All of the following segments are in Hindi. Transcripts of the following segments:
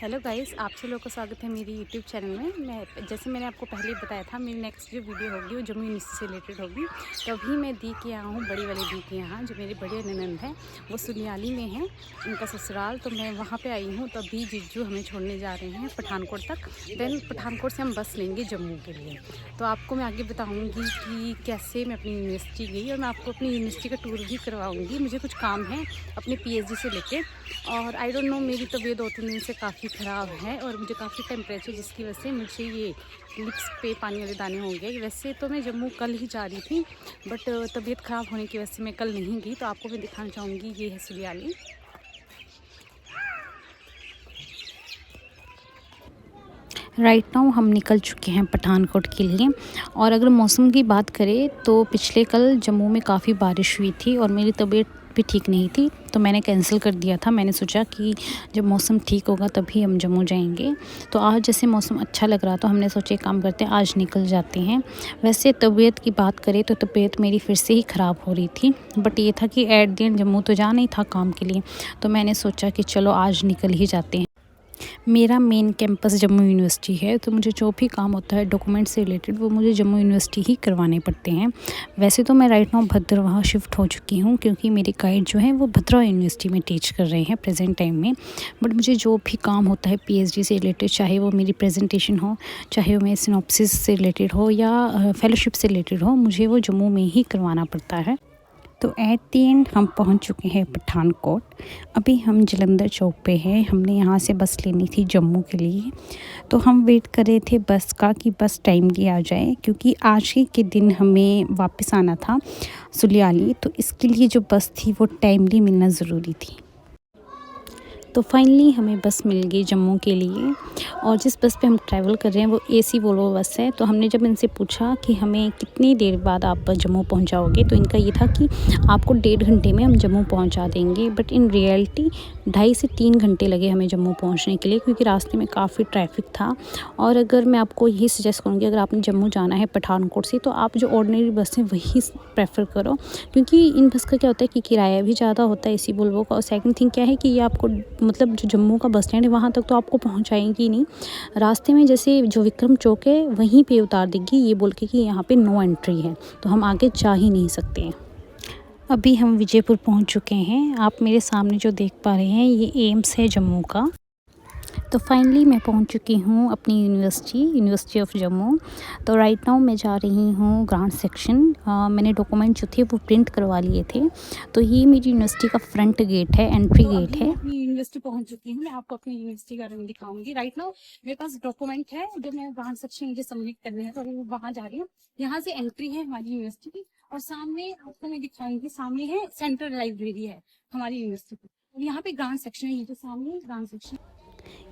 हेलो गाइस, आप सब लोगों का स्वागत है मेरी यूट्यूब चैनल में। जैसे मैंने आपको पहले ही बताया था, मेरी नेक्स्ट जो वीडियो होगी वो जम्मू यूनिवर्सिटी से रिलेटेड होगी। तो अभी मैं दी के यहाँ हूँ, बड़ी वाली दी के यहाँ, जो मेरी बड़ी ननंद है वो सुलियाली में है, उनका ससुराल। तो मैं वहाँ पे आई हूँ। तो अभी जीजू हमें छोड़ने जा रहे हैं पठानकोट तक। देन पठानकोट से हम बस लेंगे जम्मू के लिए। तो आपको मैं आगे बताऊँगी कि कैसे मैं अपनी यूनिवर्सिटी गई, और मैं आपको अपनी यूनिवर्सिटी का टूर भी करवाऊँगी। मुझे कुछ काम है अपने PhD से लेके, और आई डोंट नो, मेरी तबीयत 2-3 दिन से काफ़ी ख़राब है और मुझे काफ़ी टेम्परेचर, जिसकी वजह से मुझे ये लिप्स पे पानी वाले दाने हो गए। वैसे तो मैं जम्मू कल ही जा रही थी, बट तबीयत ख़राब होने की वजह से मैं कल नहीं गई। तो आपको मैं दिखाना चाहूँगी, ये है सुलियाली। राइट नाउ हम निकल चुके हैं पठानकोट के लिए। और अगर मौसम की बात करें तो पिछले कल जम्मू में काफ़ी बारिश हुई थी और मेरी तबीयत भी ठीक नहीं थी, तो मैंने कैंसिल कर दिया था। मैंने सोचा कि जब मौसम ठीक होगा तभी हम जम्मू जाएंगे। तो आज जैसे मौसम अच्छा लग रहा, तो हमने सोचा काम करते हैं, आज निकल जाते हैं। वैसे तबीयत की बात करें तो तबीयत मेरी फिर से ही ख़राब हो रही थी, बट ये था कि एट द एंड जम्मू तो जाना ही था काम के लिए। तो मैंने सोचा कि चलो आज निकल ही जाते हैं। मेरा मेन कैंपस जम्मू यूनिवर्सिटी है, तो मुझे जो भी काम होता है डॉक्यूमेंट से रिलेटेड, वो मुझे जम्मू यूनिवर्सिटी ही करवाने पड़ते हैं। वैसे तो मैं राइट नाउ भद्रवाह शिफ्ट हो चुकी हूँ, क्योंकि मेरे गाइड जो हैं वो भद्रवाह यूनिवर्सिटी में टीच कर रहे हैं प्रेजेंट टाइम में। बट मुझे जो भी काम होता है PhD से रिलेटेड, चाहे वो मेरी प्रेजेंटेशन हो, चाहे वो मेरे सिनॉप्सिस से रिलेटेड हो या फेलोशिप से रिलेटेड हो, मुझे वो जम्मू में ही करवाना पड़ता है। तो एट दी एंड हम पहुंच चुके हैं पठानकोट। अभी हम जलंधर चौक पे हैं। हमने यहाँ से बस लेनी थी जम्मू के लिए, तो हम वेट कर रहे थे बस का कि बस टाइमली आ जाए, क्योंकि आज ही के दिन हमें वापस आना था सुलियाली। तो इसके लिए जो बस थी वो टाइमली मिलना ज़रूरी थी। तो फाइनली हमें बस मिल गई जम्मू के लिए, और जिस बस पे हम ट्रैवल कर रहे हैं वो AC वोल्वो बस है। तो हमने जब इनसे पूछा कि हमें कितनी देर बाद आप जम्मू पहुंचाओगे, तो इनका ये था कि आपको 1.5 घंटे में हम जम्मू पहुंचा देंगे। बट इन रियलिटी 2.5 से 3 घंटे लगे हमें जम्मू पहुंचने के लिए, क्योंकि रास्ते में काफ़ी ट्रैफिक था। और अगर मैं आपको यही सजेस्ट करूँगी, अगर आपने जम्मू जाना है पठानकोट से, तो आप जो ऑर्डिनरी बस है वही प्रेफर करो, क्योंकि इन बस का क्या होता है कि किराया भी ज़्यादा होता है AC वोल्वो का। और सेकंड थिंग क्या है कि ये आपको मतलब जो जम्मू का बस स्टैंड है वहाँ तक तो आपको पहुँचाएंगी नहीं। रास्ते में जैसे जो विक्रम चौक है वहीं पे उतार देगी, ये बोल के कि यहाँ पे नो एंट्री है, तो हम आगे जा ही नहीं सकते हैं। अभी हम विजयपुर पहुँच चुके हैं। आप मेरे सामने जो देख पा रहे हैं ये एम्स है जम्मू का। तो फाइनली मैं पहुंच चुकी हूं अपनी यूनिवर्सिटी ऑफ जम्मू। तो राइट नाउ मैं जा रही हूं ग्रांट सेक्शन। मैंने डॉक्यूमेंट जो थे वो प्रिंट करवा लिए थे। तो ये मेरी यूनिवर्सिटी का फ्रंट गेट है, एंट्री गेट है। अपनी यूनिवर्सिटी पहुंच चुकी हूँ। मैं आपको अपनी यूनिवर्सिटी का रूम दिखाऊंगी। राइट नाउ मेरे पास डॉक्यूमेंट है जो मैं ग्रांट सेक्शन मुझे सबमिट करने हैं, तो मैं वहाँ जा रही हूँ। यहाँ से एंट्री है हमारी यूनिवर्सिटी की, और सामने आपको मैं दिखाऊंगी, सामने है सेंट्रल लाइब्रेरी है हमारी यूनिवर्सिटी की, और यहाँ पे ग्रांट सेक्शन है। ये जो सामने ग्रांट सेक्शन,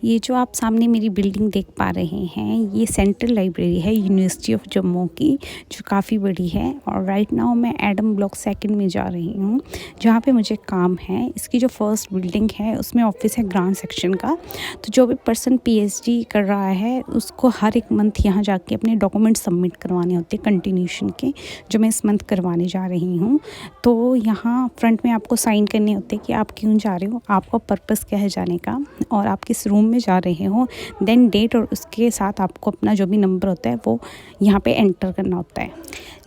ये जो आप सामने मेरी बिल्डिंग देख पा रहे हैं, ये सेंट्रल लाइब्रेरी है यूनिवर्सिटी ऑफ जम्मू की, जो काफ़ी बड़ी है। और राइट नाउ मैं एडम ब्लॉक 2 में जा रही हूँ, जहाँ पे मुझे काम है। इसकी जो फर्स्ट बिल्डिंग है उसमें ऑफिस है ग्रांट सेक्शन का। तो जो भी पर्सन PhD कर रहा है उसको हर एक मंथ यहाँ जाके अपने डॉक्यूमेंट सबमिट करवाने होते हैं कंटिन्यूशन के, जो मैं इस मंथ करवाने जा रही हूँ। तो यहाँ फ्रंट में आपको साइन करने होते हैं कि आप क्यों जा रहे हो, आपका पर्पस क्या है जाने का, और आप किस रूम में जा रहे हो, देन डेट, और उसके साथ आपको अपना जो भी नंबर होता है वो यहाँ पे एंटर करना होता है।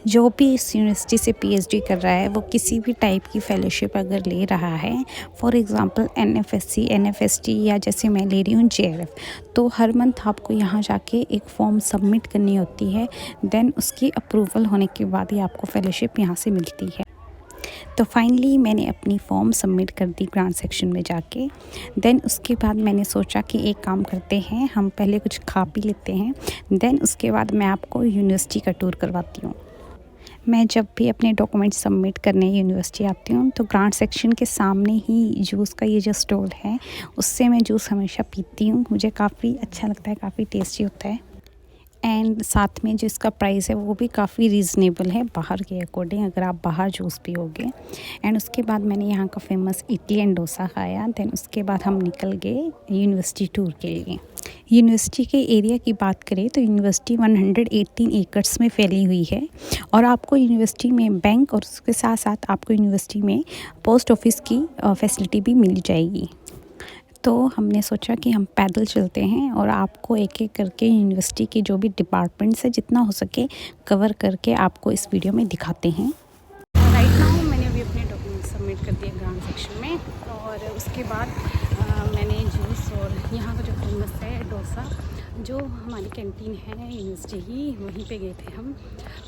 जो भी इस यूनिवर्सिटी से PhD कर रहा है वो किसी भी टाइप की फेलोशिप अगर ले रहा है, फॉर एग्ज़ाम्पल NFSC, NFST, या जैसे मैं ले रही हूँ JRF, तो हर मंथ आपको यहाँ जाके एक फॉर्म सबमिट करनी होती है। देन उसकी अप्रूवल होने के बाद ही आपको फेलोशिप यहाँ से मिलती है। तो फाइनली मैंने अपनी फॉर्म सबमिट कर दी ग्रांट सेक्शन में जाके। देन उसके बाद मैंने सोचा कि एक काम करते हैं, हम पहले कुछ खा पी लेते हैं, देन उसके बाद मैं आपको यूनिवर्सिटी का टूर करवाती हूँ। मैं जब भी अपने डॉक्यूमेंट सबमिट करने यूनिवर्सिटी आती हूँ, तो ग्रांट सेक्शन के सामने ही जूस का ये जो स्टॉल है, उससे मैं जूस हमेशा पीती हूँ। मुझे काफ़ी अच्छा लगता है, काफ़ी टेस्टी होता है। एंड साथ में जो इसका प्राइस है वो भी काफ़ी रीज़नेबल है बाहर के अकॉर्डिंग, अगर आप बाहर जूस पियोगे। एंड उसके बाद मैंने यहाँ का फेमस इडली एंड डोसा खाया। देन उसके बाद हम निकल गए यूनिवर्सिटी टूर के लिए। यूनिवर्सिटी के एरिया की बात करें तो यूनिवर्सिटी 118 एकड़्स में फैली हुई है, और आपको यूनिवर्सिटी में बैंक और उसके साथ साथ आपको यूनिवर्सिटी में पोस्ट ऑफिस की फैसिलिटी भी मिल जाएगी। तो हमने सोचा कि हम पैदल चलते हैं और आपको एक एक करके यूनिवर्सिटी के जो भी डिपार्टमेंट्स है जितना हो सके कवर करके आपको इस वीडियो में दिखाते हैं। राइट नाउ मैंने अभी अपने डॉक्यूमेंट सबमिट कर दिए ग्राउंड सेक्शन में और उसके बाद मैंने जूस और यहाँ का जो फेमस है डोसा, जो हमारी कैंटीन है यूनिवर्सिटी की, वहीं पे गए थे हम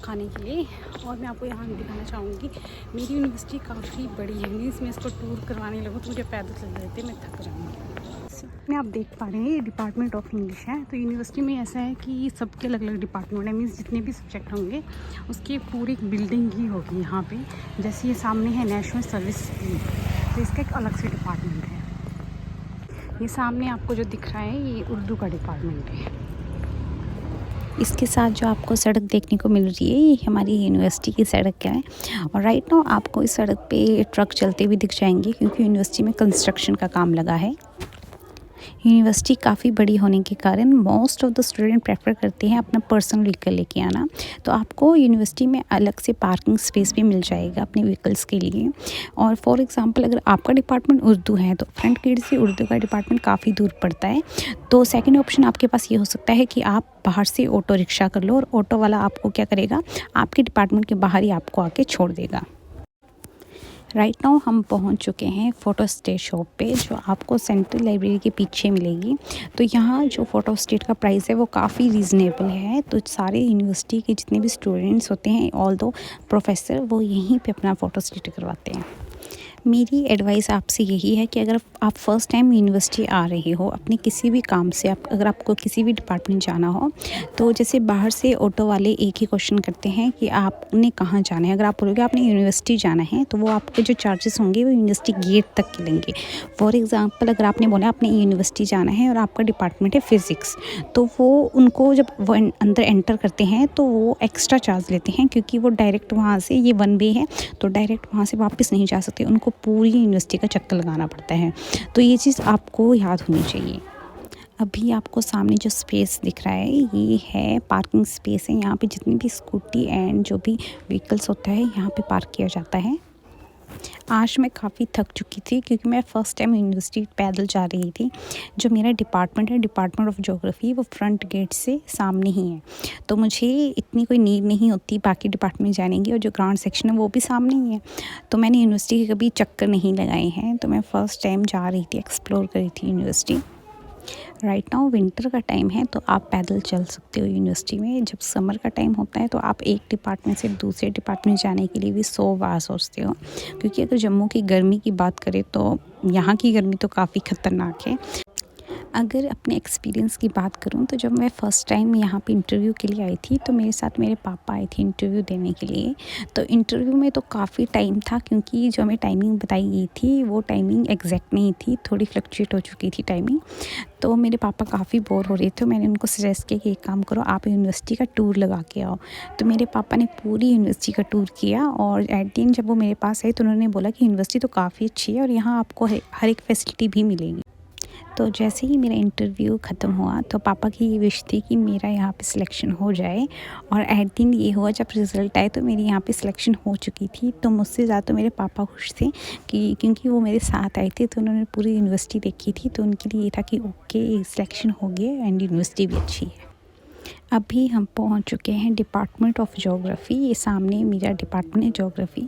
खाने के लिए। और मैं आपको यहाँ दिखाना चाहूँगी, मेरी यूनिवर्सिटी काफ़ी बड़ी है, मीन्स मैं इसको टूर करवाने लगूँ तो मुझे पैदल चल रहे थे, मैं थक जाऊँगी। में आप देख पा रहे हैं ये डिपार्टमेंट ऑफ इंग्लिश है। तो यूनिवर्सिटी में ऐसा है कि सबके अलग अलग डिपार्टमेंट है, मीन्स जितने भी सब्जेक्ट होंगे उसकी पूरी एक बिल्डिंग ही होगी यहाँ पे। जैसे ये सामने है नेशनल सर्विस स्कीम, तो इसका एक अलग से डिपार्टमेंट है। ये सामने आपको जो दिख रहा है ये उर्दू का डिपार्टमेंट है। इसके साथ जो आपको सड़क देखने को मिल रही है ये हमारी यूनिवर्सिटी की सड़क है। और राइट नाउ आपको इस सड़क पे ट्रक चलते हुए दिख जाएंगे क्योंकि यूनिवर्सिटी में कंस्ट्रक्शन का काम लगा है। यूनिवर्सिटी काफ़ी बड़ी होने के कारण most of the student prefer करते हैं अपना पर्सनल व्हीकल लेके आना। तो आपको यूनिवर्सिटी में अलग से पार्किंग स्पेस भी मिल जाएगा अपने व्हीकल्स के लिए। और फॉर एग्जांपल अगर आपका डिपार्टमेंट उर्दू है तो फ्रंट गेट से उर्दू का डिपार्टमेंट काफ़ी दूर पड़ता है। तो सेकंड ऑप्शन आपके पास ये हो सकता है कि आप बाहर से ऑटो रिक्शा कर लो और ऑटो वाला आपको क्या करेगा, आपके डिपार्टमेंट के बाहर ही आपको आके छोड़ देगा। राइट नाउ हम पहुंच चुके हैं फ़ोटो स्टेट शॉप पे, जो आपको सेंट्रल लाइब्रेरी के पीछे मिलेगी। तो यहाँ जो फ़ोटो स्टेट का प्राइस है वो काफ़ी रीज़नेबल है। तो सारे यूनिवर्सिटी के जितने भी स्टूडेंट्स होते हैं, ऑल दो प्रोफेसर, वो यहीं पे अपना फ़ोटो स्टेट करवाते हैं। मेरी एडवाइस आपसे यही है कि अगर आप फर्स्ट टाइम यूनिवर्सिटी आ रहे हो अपने किसी भी काम से, अगर आपको किसी भी डिपार्टमेंट जाना हो, तो जैसे बाहर से ऑटो वाले एक ही क्वेश्चन करते हैं कि आपने कहाँ जाना है। अगर आप बोलोगे आपने यूनिवर्सिटी जाना है तो वो आपके जो चार्जेस होंगे वो यूनिवर्सिटी गेट तक के लेंगे। फॉर एग्ज़ाम्पल अगर आपने बोला आपने यूनिवर्सिटी जाना है और आपका डिपार्टमेंट है फ़िज़िक्स, तो वो उनको जब वो अंदर एंटर करते हैं तो वो एक्स्ट्रा चार्ज लेते हैं, क्योंकि वो डायरेक्ट वहाँ से, ये वन वे है तो डायरेक्ट वहाँ से वापस नहीं जा सकते, उनको पूरी यूनिवर्सिटी का चक्कर लगाना पड़ता है। तो ये चीज़ आपको याद होनी चाहिए। अभी आपको सामने जो स्पेस दिख रहा है ये है पार्किंग स्पेस है। यहाँ पे जितनी भी स्कूटी एंड जो भी व्हीकल्स होता है यहाँ पे पार्क किया जाता है। आज मैं काफ़ी थक चुकी थी क्योंकि मैं फ़र्स्ट टाइम यूनिवर्सिटी पैदल जा रही थी। जो मेरा डिपार्टमेंट है, डिपार्टमेंट ऑफ ज्योग्राफी, वो फ्रंट गेट से सामने ही है, तो मुझे इतनी कोई नीड नहीं होती बाकी डिपार्टमेंट जाने की। और जो ग्राउंड सेक्शन है वो भी सामने ही है, तो मैंने यूनिवर्सिटी के कभी चक्कर नहीं लगाए हैं। तो मैं फ़र्स्ट टाइम जा रही थी, एक्सप्लोर कर रही थी यूनिवर्सिटी। राइट नाउ विंटर का टाइम है तो आप पैदल चल सकते हो यूनिवर्सिटी में। जब समर का टाइम होता है तो आप एक डिपार्टमेंट से दूसरे डिपार्टमेंट जाने के लिए भी 100 बार सोचते हो, क्योंकि अगर जम्मू की गर्मी की बात करें तो यहाँ की गर्मी तो काफ़ी ख़तरनाक है। अगर अपने एक्सपीरियंस की बात करूं तो जब मैं फ़र्स्ट टाइम यहाँ पे इंटरव्यू के लिए आई थी तो मेरे साथ मेरे पापा आए थे इंटरव्यू देने के लिए। तो इंटरव्यू में तो काफ़ी टाइम था, क्योंकि जो हमें टाइमिंग बताई गई थी वो टाइमिंग एग्जैक्ट नहीं थी, थोड़ी फ्लक्चुएट हो चुकी थी टाइमिंग। तो मेरे पापा काफ़ी बोर हो रहे थे, मैंने उनको सजेस्ट किया कि एक काम करो आप यूनिवर्सिटी का टूर लगा के आओ। तो मेरे पापा ने पूरी यूनिवर्सिटी का टूर किया और एट द एंड जब वो मेरे पास आए तो उन्होंने बोला कि यूनिवर्सिटी तो काफ़ी अच्छी है और यहाँ आपको हर एक फैसिलिटी भी मिलेगी। तो जैसे ही मेरा इंटरव्यू ख़त्म हुआ तो पापा की ये विश थी कि मेरा यहाँ पे सिलेक्शन हो जाए। और एट दिन ये हुआ, जब रिज़ल्ट आए तो मेरी यहाँ पे सिलेक्शन हो चुकी थी। तो मुझसे ज़्यादा तो मेरे पापा खुश थे कि क्योंकि वो मेरे साथ आए थे, तो उन्होंने पूरी यूनिवर्सिटी देखी थी, तो उनके लिए ये था कि ओके सिलेक्शन हो गया एंड यूनिवर्सिटी भी अच्छी है। अभी हम पहुंच चुके हैं डिपार्टमेंट ऑफ ज्योग्राफी। ये सामने मेरा डिपार्टमेंट है ज्योग्राफी,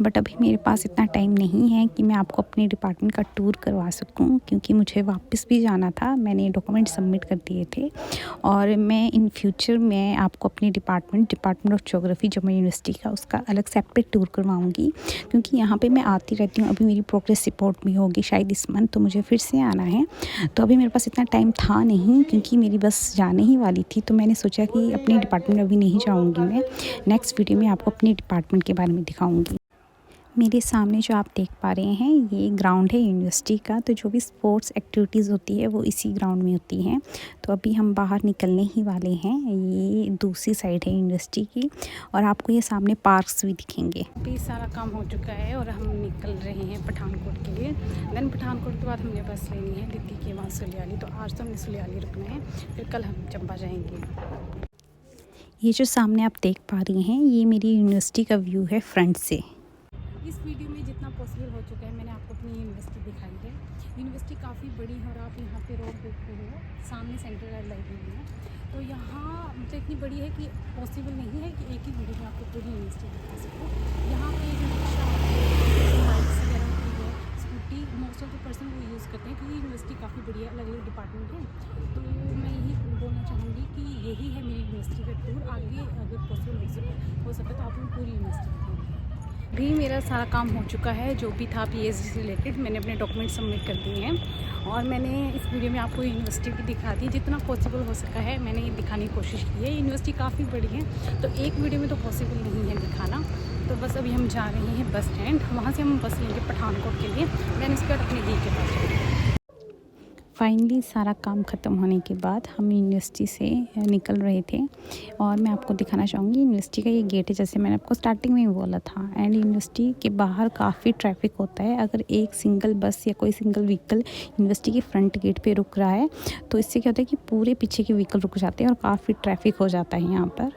बट अभी मेरे पास इतना टाइम नहीं है कि मैं आपको अपने डिपार्टमेंट का टूर करवा सकूं, क्योंकि मुझे वापस भी जाना था। मैंने डॉक्यूमेंट सबमिट कर दिए थे और मैं इन फ्यूचर मैं आपको अपने department of geography Jammu university का उसका अलग सेपरेट टूर करवाऊँगी, क्योंकि यहाँ पर मैं आती रहती हूँ। अभी मेरी प्रोग्रेस रिपोर्ट भी होगी शायद इस मंथ, तो मुझे फिर से आना है। तो अभी मेरे पास इतना टाइम था नहीं, क्योंकि मेरी बस जाने ही वाली थी। तो मैंने सोचा कि अपने डिपार्टमेंट अभी नहीं जाऊंगी, मैं नेक्स्ट वीडियो में आपको अपने डिपार्टमेंट के बारे में दिखाऊंगी। मेरे सामने जो आप देख पा रहे हैं ये ग्राउंड है यूनिवर्सिटी का। तो जो भी स्पोर्ट्स एक्टिविटीज़ होती है वो इसी ग्राउंड में होती हैं। तो अभी हम बाहर निकलने ही वाले हैं, ये दूसरी साइड है यूनिवर्सिटी की, और आपको ये सामने पार्क्स भी दिखेंगे। अभी सारा काम हो चुका है और हम निकल रहे हैं पठानकोट के लिए। देन पठानकोट के बाद हमने बस लेनी है दिल्ली के वहाँ सुलियाली। तो आज तो हमने सुलियाली रुकना है, फिर कल हम चंबा जाएंगे। ये जो सामने आप देख पा रही हैं ये मेरी यूनिवर्सिटी का व्यू है फ्रंट से। इस वीडियो में जितना पॉसिबल हो चुका है, मैंने आपको अपनी यूनिवर्सिटी दिखाई है। यूनिवर्सिटी काफ़ी बड़ी है और आप यहाँ पे रोड देख रहे हो, सामने सेंट्रल लाइब्रेरी है। तो यहाँ मतलब इतनी बड़ी है कि पॉसिबल नहीं है कि एक ही वीडियो में आपको पूरी यूनिवर्सिटी दिखा सकूँ। यहाँ पे जो रिक्शा बाइक्स वगैरह होती है, scooty, most of the person वो यूज़ करते हैं क्योंकि यूनिवर्सिटी काफ़ी बड़ी है, अलग अलग डिपार्टमेंट हैं। तो मैं यही बोलना चाहूँगी कि यही है मेरी यूनिवर्सिटी का टूर। आगे अगर पॉसिबल हो सके तो आप लोग पूरी यूनिवर्सिटी दिखाऊँगी। भी मेरा सारा काम हो चुका है, जो भी था पीएचडी से रिलेटेड मैंने अपने डॉक्यूमेंट सबमिट कर दिए हैं और मैंने इस वीडियो में आपको यूनिवर्सिटी भी दिखा दी, जितना पॉसिबल हो सका है मैंने ये दिखाने की कोशिश की है। यूनिवर्सिटी काफ़ी बड़ी है तो एक वीडियो में तो पॉसिबल नहीं है दिखाना। तो बस अभी हम जा रहे हैं बस स्टैंड, वहाँ से हम बस लेंगे पठानकोट के लिए, मैंने उसके बाद अपनी दी के पास जाऊँगी। फाइनली सारा काम ख़त्म होने के बाद हम यूनिवर्सिटी से निकल रहे थे और मैं आपको दिखाना चाहूँगी यूनिवर्सिटी का ये गेट है, जैसे मैंने आपको स्टार्टिंग में ही बोला था। एंड यूनिवर्सिटी के बाहर काफ़ी ट्रैफिक होता है। अगर एक सिंगल बस या कोई सिंगल व्हीकल यूनिवर्सिटी के फ्रंट गेट पे रुक रहा है तो इससे क्या होता है कि पूरे पीछे के व्हीकल रुक जाते हैं और काफ़ी ट्रैफिक हो जाता है यहाँ पर।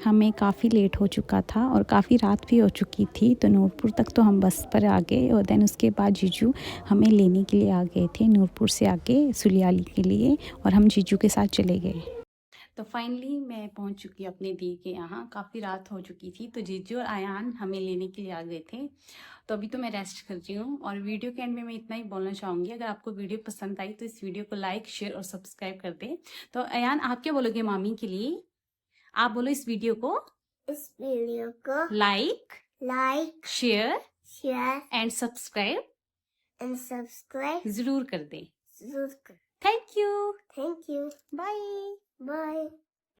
हमें काफ़ी लेट हो चुका था और काफ़ी रात भी हो चुकी थी, तो नूरपुर तक तो हम बस पर आ गए और देन उसके बाद जीजू हमें लेने के लिए आ गए थे नूरपुर से आके सुलियाली के लिए, और हम जीजू के साथ चले गए। तो फाइनली मैं पहुंच चुकी अपने दी के यहाँ, काफ़ी रात हो चुकी थी तो जीजू और आयान हमें लेने के लिए आ गए थे। तो अभी तो मैं रेस्ट कर रही हूँ और वीडियो के एंड में मैं इतना ही बोलना चाहूँगी, अगर आपको वीडियो पसंद आई तो इस वीडियो को लाइक, शेयर और सब्सक्राइब कर दें। तो आयान आप क्या बोलोगे मामी के लिए? आप बोलो इस वीडियो को लाइक शेयर एंड सब्सक्राइब जरूर कर दें। Thank you. बाय।